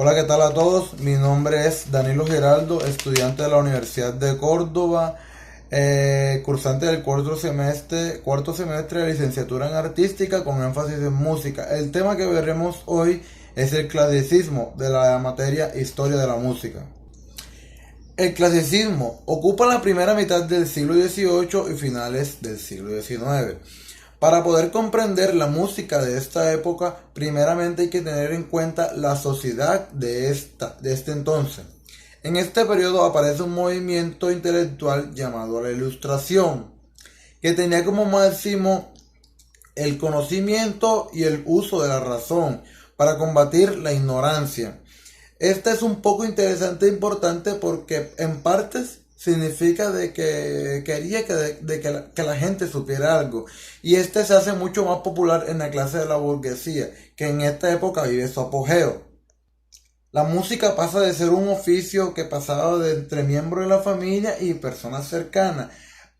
Hola, ¿qué tal a todos? Mi nombre es Danilo Giraldo, estudiante de la Universidad de Córdoba, cursante del cuarto semestre de licenciatura en artística con énfasis en música. El tema que veremos hoy es el clasicismo de la materia historia de la música. El clasicismo ocupa la primera mitad del siglo XVIII y finales del siglo XIX. Para poder comprender la música de esta época, primeramente hay que tener en cuenta la sociedad de este entonces. En este periodo aparece un movimiento intelectual llamado la Ilustración, que tenía como máximo el conocimiento y el uso de la razón para combatir la ignorancia. Este es un poco interesante e importante porque en partes significa de que quería que la gente supiera algo. Y este se hace mucho más popular en la clase de la burguesía, que en esta época vive su apogeo. La música pasa de ser un oficio que pasaba de entre miembros de la familia y personas cercanas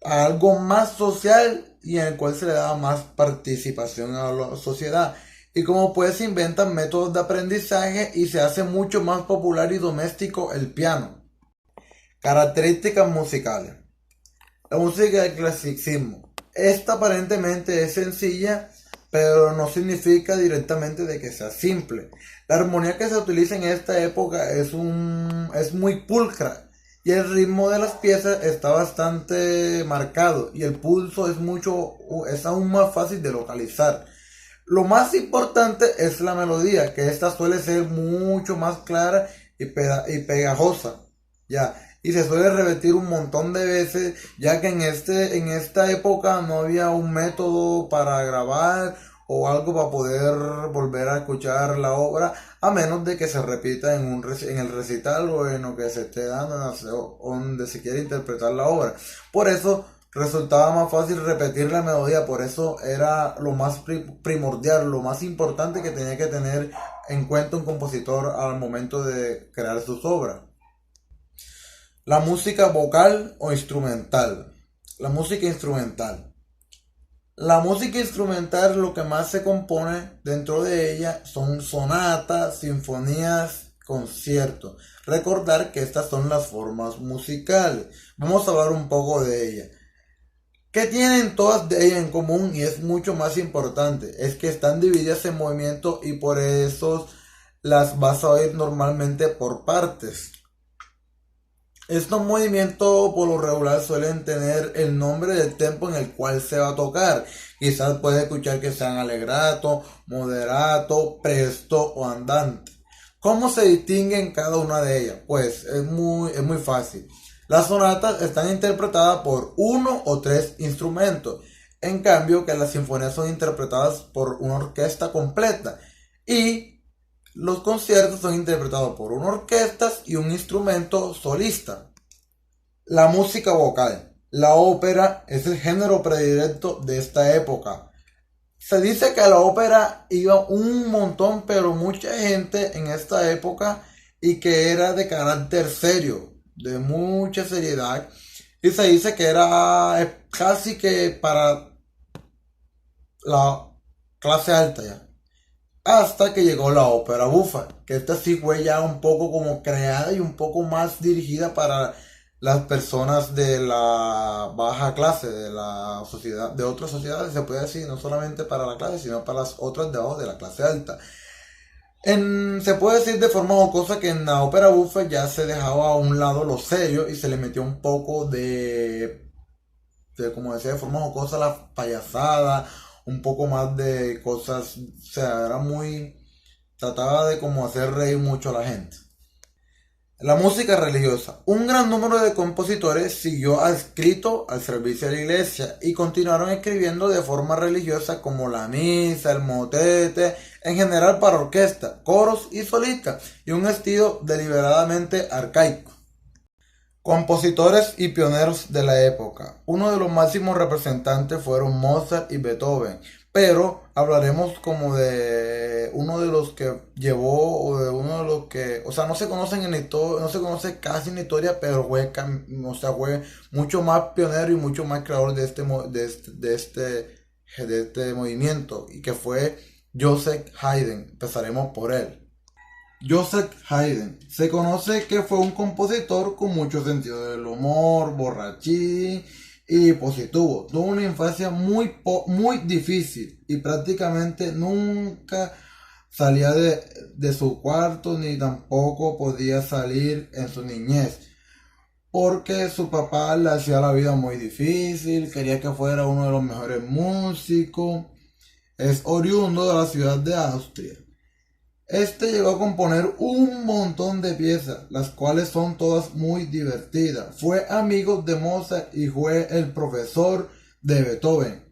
a algo más social y en el cual se le daba más participación a la sociedad. Y como pues se inventan métodos de aprendizaje y se hace mucho más popular y doméstico el piano. Características musicales. La música del clasicismo. Esta aparentemente es sencilla, pero no significa directamente de que sea simple. La armonía que se utiliza en esta época es muy pulcra y el ritmo de las piezas está bastante marcado y el pulso es aún más fácil de localizar. Lo más importante es la melodía, que esta suele ser mucho más clara y pegajosa, ya, y se suele repetir un montón de veces, ya que en esta época no había un método para grabar o algo para poder volver a escuchar la obra, a menos de que se repita en el recital o en lo que se esté dando, o donde se quiere interpretar la obra. Por eso resultaba más fácil repetir la melodía, por eso era lo más primordial, lo más importante que tenía que tener en cuenta un compositor al momento de crear sus obras. La música vocal o instrumental. La música instrumental. La música instrumental, lo que más se compone dentro de ella son sonatas, sinfonías, conciertos. Recordar que estas son las formas musicales. Vamos a hablar un poco de ellas. ¿Qué tienen todas de ellas en común? Y es mucho más importante. Es que están divididas en movimientos y por eso las vas a oír normalmente por partes. Estos movimientos por lo regular suelen tener el nombre del tempo en el cual se va a tocar. Quizás puedes escuchar que sean alegrato, moderato, presto o andante. ¿Cómo se distinguen cada una de ellas? Pues es muy fácil. Las sonatas están interpretadas por uno o tres instrumentos, en cambio que las sinfonías son interpretadas por una orquesta completa y los conciertos son interpretados por una orquesta y un instrumento solista. La música vocal. La ópera es el género predilecto de esta época. Se dice que a la ópera iba un montón, pero mucha gente en esta época y que era de carácter serio, de mucha seriedad. Y se dice que era casi que para la clase alta ya. Hasta que llegó la ópera bufa, que esta sí fue ya un poco como creada y un poco más dirigida para las personas de la baja clase, de la sociedad, de otras sociedades, se puede decir, no solamente para la clase, sino para las otras debajo de la clase alta. Se puede decir de forma jocosa que en la ópera bufa ya se dejaba a un lado lo serio y se le metió un poco como decía, de forma jocosa la payasada, un poco más de cosas, o sea, trataba de como hacer reír mucho a la gente. La música religiosa. Un gran número de compositores siguió adscrito al servicio de la iglesia y continuaron escribiendo de forma religiosa como la misa, el motete, en general para orquesta, coros y solistas, y un estilo deliberadamente arcaico. Compositores y pioneros de la época. Uno de los máximos representantes fueron Mozart y Beethoven, pero hablaremos como de uno de los que llevó o de uno de los que, o sea, no se conocen en la historia, no se conoce casi en la historia, pero fue mucho más pionero y mucho más creador de este movimiento y que fue Joseph Haydn. Empezaremos por él. Joseph Haydn. Se conoce que fue un compositor con mucho sentido del humor, borrachín y positivo. Tuvo una infancia muy difícil y prácticamente nunca salía de su cuarto ni tampoco podía salir en su niñez. Porque su papá le hacía la vida muy difícil, quería que fuera uno de los mejores músicos. Es oriundo de la ciudad de Austria. Este llegó a componer un montón de piezas, las cuales son todas muy divertidas. Fue amigo de Mozart y fue el profesor de Beethoven.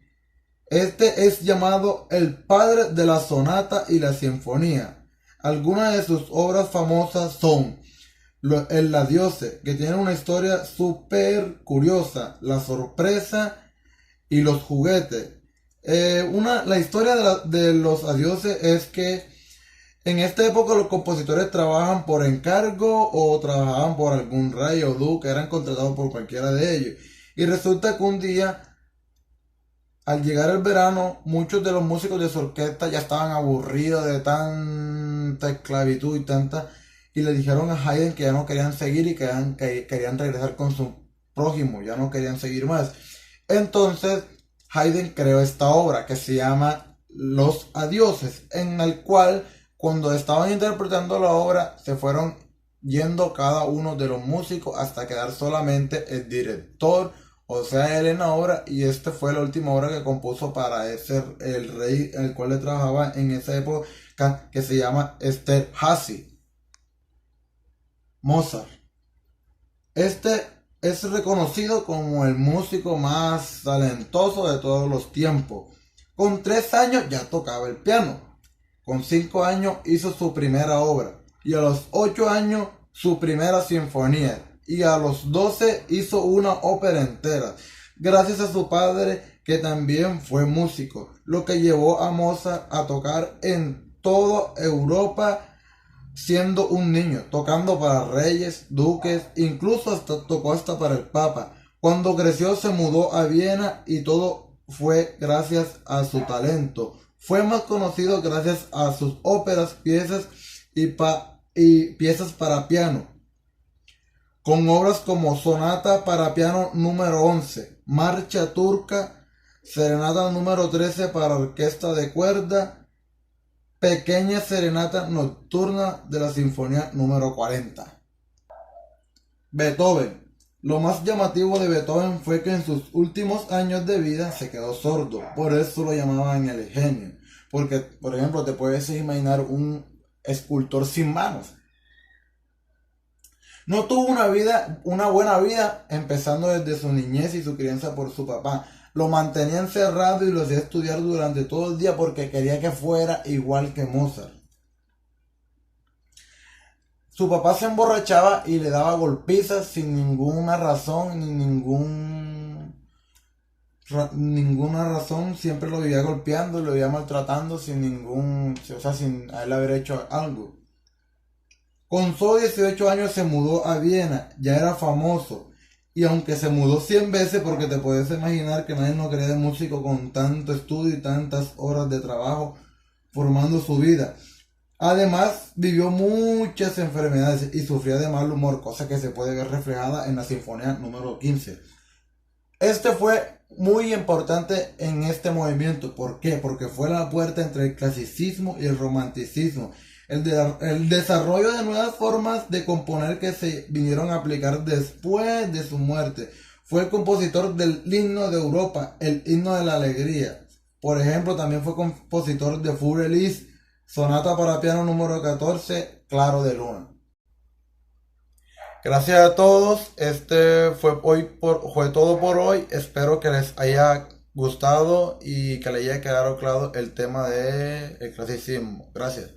Este es llamado el padre de la sonata y la sinfonía. Algunas de sus obras famosas son El Adiose, que tiene una historia súper curiosa, La Sorpresa y Los Juguetes. La historia de los adioses es que en esta época los compositores trabajan por encargo o trabajaban por algún rey o duque, eran contratados por cualquiera de ellos. Y resulta que un día, al llegar el verano, muchos de los músicos de su orquesta ya estaban aburridos de tanta esclavitud y le dijeron a Haydn que ya no querían seguir y que querían regresar con su prójimo, ya no querían seguir más. Entonces, Haydn creó esta obra que se llama Los Adioses, en el cual cuando estaban interpretando la obra se fueron yendo cada uno de los músicos hasta quedar solamente el director, o sea, él en la obra, y esta fue la última obra que compuso para el rey en el cual le trabajaba en esa época, que se llama Esterházy. Mozart. Este es reconocido como el músico más talentoso de todos los tiempos. Con 3 años ya tocaba el piano. Con 5 años hizo su primera obra. Y a los 8 años su primera sinfonía. Y a los 12 hizo una ópera entera. Gracias a su padre, que también fue músico. Lo que llevó a Mozart a tocar en toda Europa siendo un niño, tocando para reyes, duques, incluso tocó hasta para el papa. Cuando creció se mudó a Viena y todo fue gracias a su talento. Fue más conocido gracias a sus óperas, piezas y piezas para piano, con obras como Sonata para piano número 11, Marcha Turca, Serenata número 13 para orquesta de cuerda, Pequeña Serenata Nocturna de la Sinfonía número 40. Beethoven. Lo más llamativo de Beethoven fue que en sus últimos años de vida se quedó sordo, por eso lo llamaban el genio. Porque, por ejemplo, te puedes imaginar un escultor sin manos. No tuvo una buena vida, empezando desde su niñez y su crianza por su papá. Lo mantenía encerrado y lo hacía estudiar durante todo el día porque quería que fuera igual que Mozart. Su papá se emborrachaba y le daba golpizas sin ninguna razón, ninguna razón. Siempre lo vivía golpeando, lo vivía maltratando sin sin él haber hecho algo. Con solo 18 años se mudó a Viena, ya era famoso. Y aunque se mudó 100 veces, porque te puedes imaginar que nadie no quería de músico con tanto estudio y tantas horas de trabajo formando su vida. Además, vivió muchas enfermedades y sufría de mal humor, cosa que se puede ver reflejada en la Sinfonía número 15. Este fue muy importante en este movimiento. ¿Por qué? Porque fue la puerta entre el clasicismo y el romanticismo. El desarrollo de nuevas formas de componer que se vinieron a aplicar después de su muerte. Fue el compositor del himno de Europa, el himno de la alegría. Por ejemplo, también fue compositor de Fur-Elise, sonata para piano número 14, Claro de Luna. Gracias a todos, fue todo por hoy. Espero que les haya gustado y que les haya quedado claro el tema del clasicismo. Gracias.